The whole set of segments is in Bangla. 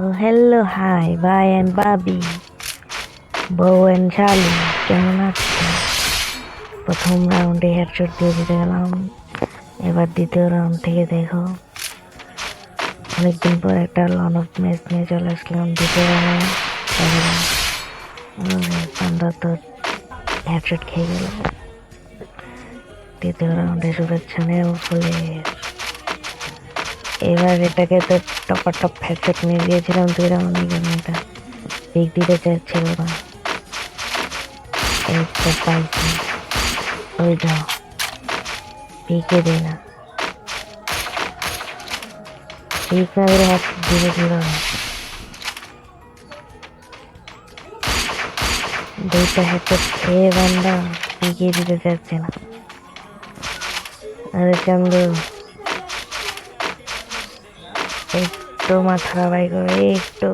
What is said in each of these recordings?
ও হ্যালো, হাই ভাই অ্যান্ড বাবি, বউ অ্যান্ড শালি, কেমন আছো? প্রথম রাউন্ডে হেডশট দিয়ে দিতে গেলাম, এবার দ্বিতীয় রাউন্ড থেকে দেখো। অনেকদিন পর একটা লন অফ ম্যাচ নিয়ে চলে আসলাম। দ্বিতীয় রাউন্ডে পান্ডা তো হেডশট খেয়ে গেল। দ্বিতীয় রাউন্ডে শুভেচ্ছা নেও ফুলে। এবার এটাকে তো টপ হেডশট নিয়ে দিয়েছিলাম 2 রাউন্ডে, কেন এটা পিক দিতে চাইছিল না। এই তো পাইছি, ওই যাও পিকে দে না, পিক না দিলে হেডশট দিবে কিভাবে? দুইটা হেডশট খেয়ে বান্দা পিকে দিতে চাচ্ছে না। আরে চান্দু, একটু মাথা বাই করে একটু।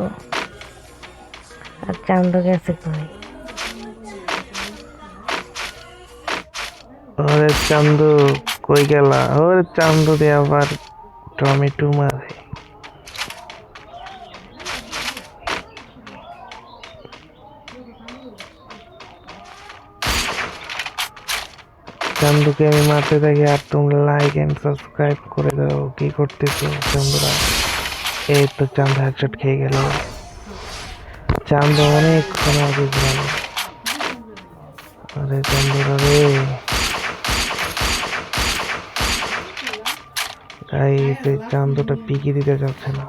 আর চান্দু গেছে কই? ওরে চান্দু কই গেলা? ওরে চান্দু দিয়ে আবার টমেটো মারে। চান্দুকে আমি মারতে থাকি আর তোমরা লাইক এন্ড সাবস্ক্রাইব করে দাও। কি করতেছো চান্দুরা? এই তো চান্দু হেডশট খেয়ে গেল। চান্দু অনেকক্ষণ আগে গেল। আরে চান্দুরা রে, গাইস এই চান্দুটা পিকি দিতে যাচ্ছে না।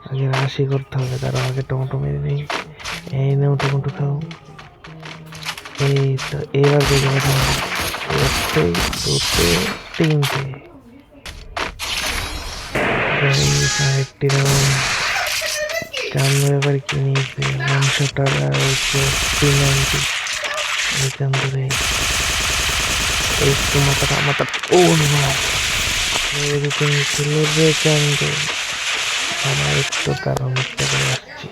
আগে রাশি করতে হবে, তার আগে টমেটো মেরে নেই। এই নেও টমেটো খাও। এই তো এবার দেখে দেখা একটে দুটো তিনটে আরেকটি রাউন্ড। চান্দু এবার কি নিয়েছে? 900 টাকা হচ্ছে 390। এই চান্দুরে একটু মাথা ও মেরে দিতে নিচ্ছিল রে চান্দু। আমার একটু কারণ মিথ্যা করে আসছি।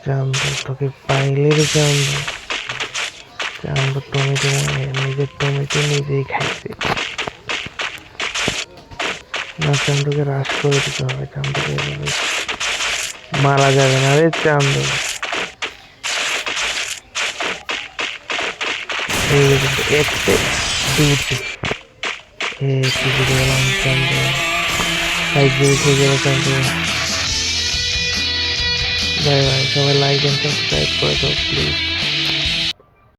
চান্দু তোকে পাইলে রে চান্দু। চান্দু টমেটো নিজের টমেটো নিজেই খাইছে না। চান্দুকে হ্রাস করে দিতে হবে, চান্দুকে এভাবে মারা যাবে না রে চান্দু। একটে দুটি দিতে গেলাম চান্দু। চান্দু বাই বাই। সবাই লাইক এন্ড সাবস্ক্রাইব করে দাও প্লিজ।